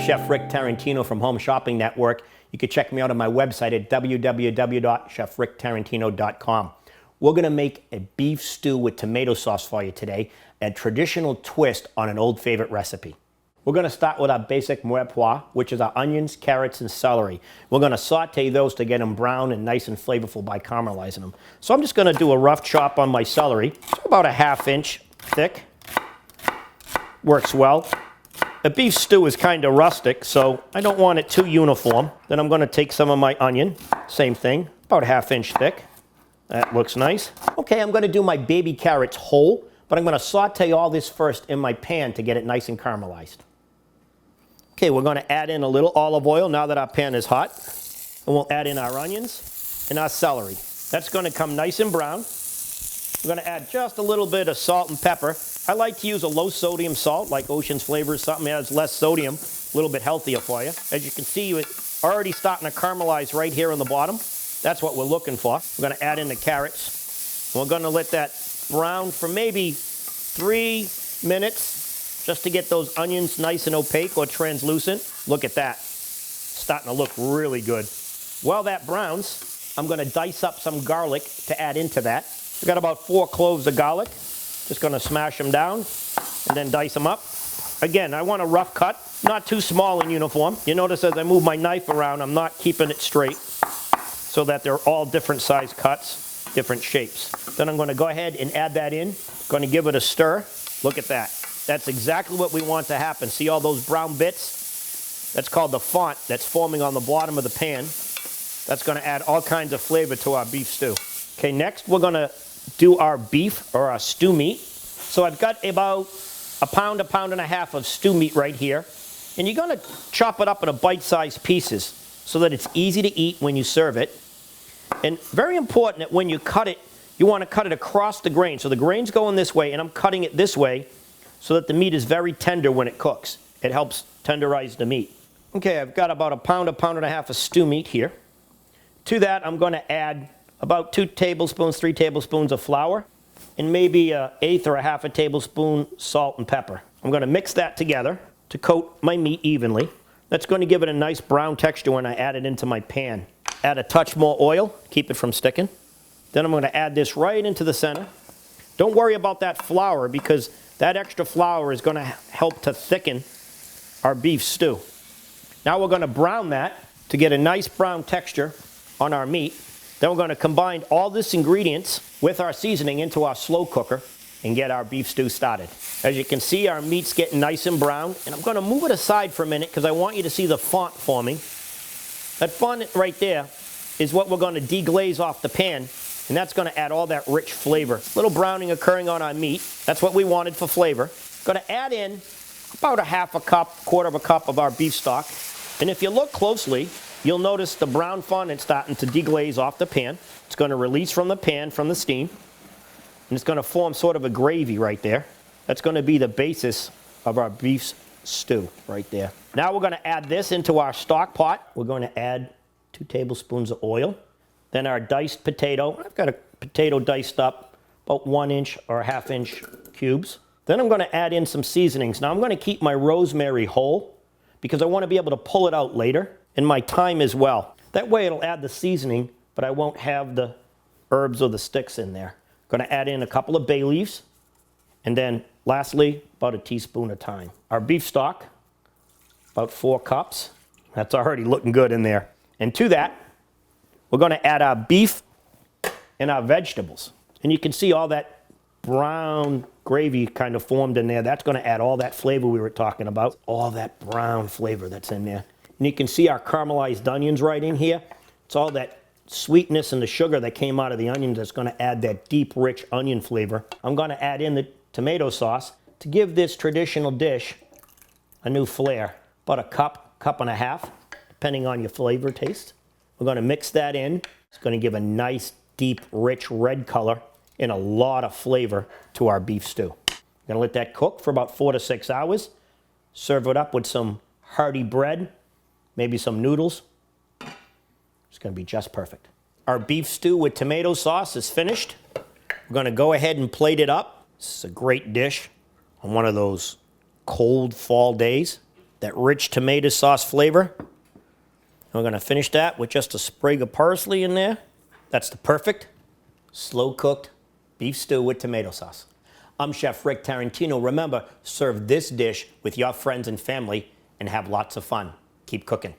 Chef Rick Tarentino from Home Shopping Network. You can check me out on my website at www.chefricktarentino.com. We're going to make a beef stew with tomato sauce for you today, a traditional twist on an old favorite recipe. We're going to start with our basic mirepoix, which is our onions, carrots, and celery. We're going to saute those to get them brown and nice and flavorful by caramelizing them. So I'm just going to do a rough chop on my celery, so about a 1/2 inch thick. Works well. The beef stew is kind of rustic, so I don't want it too uniform. Then I'm going to take some of my onion, same thing, about a 1/2 inch thick. That looks nice. Okay, I'm going to do my baby carrots whole, but I'm going to saute all this first in my pan to get it nice and caramelized. Okay, we're going to add in a little olive oil now that our pan is hot. And we'll add in our onions and our celery. That's going to come nice and brown. We're going to add just a little bit of salt and pepper. I like to use a low sodium salt, like Ocean's Flavor or something that has less sodium, a little bit healthier for you. As you can see, it's already starting to caramelize right here on the bottom. That's what we're looking for. We're going to add in the carrots. We're going to let that brown for maybe 3 minutes just to get those onions nice and opaque or translucent. Look at that. Starting to look really good. While that browns, I'm going to dice up some garlic to add into that. We've got about 4 cloves of garlic. Just going to smash them down and then dice them up. Again, I want a rough cut, not too small and uniform. You notice as I move my knife around, I'm not keeping it straight so that they're all different size cuts, different shapes. Then I'm going to go ahead and add that in. Going to give it a stir. Look at that. That's exactly what we want to happen. See all those brown bits? That's called the font that's forming on the bottom of the pan. That's going to add all kinds of flavor to our beef stew. Okay, next we're going to do our beef or our stew meat. So I've got about a pound and a half of stew meat right here. And you're going to chop it up into bite-sized pieces so that it's easy to eat when you serve it. And very important that when you cut it, you want to cut it across the grain. So the grain's going this way, and I'm cutting it this way so that the meat is very tender when it cooks. It helps tenderize the meat. Okay, I've got about a pound and a half of stew meat here. To that, I'm going to add about 2 tablespoons, 3 tablespoons of flour, and maybe an 1/8 or a 1/2 tablespoon salt and pepper. I'm going to mix that together to coat my meat evenly. That's going to give it a nice brown texture when I add it into my pan. Add a touch more oil, keep it from sticking. Then I'm going to add this right into the center. Don't worry about that flour because that extra flour is going to help to thicken our beef stew. Now we're going to brown that to get a nice brown texture on our meat. Then we're going to combine all this ingredients with our seasoning into our slow cooker and get our beef stew started. As you can see, our meat's getting nice and brown, and I'm going to move it aside for a minute because I want you to see the font forming. That font right there is what we're going to deglaze off the pan, and that's going to add all that rich flavor. A little browning occurring on our meat. That's what we wanted for flavor. Going to add in about a 1/2 cup, 1/4 cup of our beef stock. And if you look closely, you'll notice the brown fondant starting to deglaze off the pan. It's going to release from the pan, from the steam, and it's going to form sort of a gravy right there. That's going to be the basis of our beef stew right there. Now we're going to add this into our stock pot. We're going to add 2 tablespoons of oil. Then our diced potato. I've got a potato diced up, about 1 inch or a 1/2 inch cubes. Then I'm going to add in some seasonings. Now I'm going to keep my rosemary whole because I want to be able to pull it out later, and my thyme as well. That way it'll add the seasoning, but I won't have the herbs or the sticks in there. I'm going to add in a couple of bay leaves, and then lastly, about a teaspoon of thyme. Our beef stock, about 4 cups. That's already looking good in there. And to that, we're going to add our beef and our vegetables. And you can see all that brown gravy kind of formed in there. That's going to add all that flavor we were talking about. All that brown flavor that's in there. And you can see our caramelized onions right in here. It's all that sweetness and the sugar that came out of the onions that's going to add that deep, rich onion flavor. I'm going to add in the tomato sauce to give this traditional dish a new flair. About a cup and a half, depending on your flavor taste. We're going to mix that in. It's going to give a nice, deep, rich red color and a lot of flavor to our beef stew. I'm going to let that cook for about 4 to 6 hours. Serve it up with some hearty bread, maybe some noodles. It's going to be just perfect. Our beef stew with tomato sauce is finished. We're going to go ahead and plate it up. This is a great dish on one of those cold fall days. that rich tomato sauce flavor. We're going to finish that with just a sprig of parsley in there. That's the perfect slow-cooked beef stew with tomato sauce. I'm Chef Rick Tarentino. Remember, serve this dish with your friends and family and have lots of fun. Keep cooking.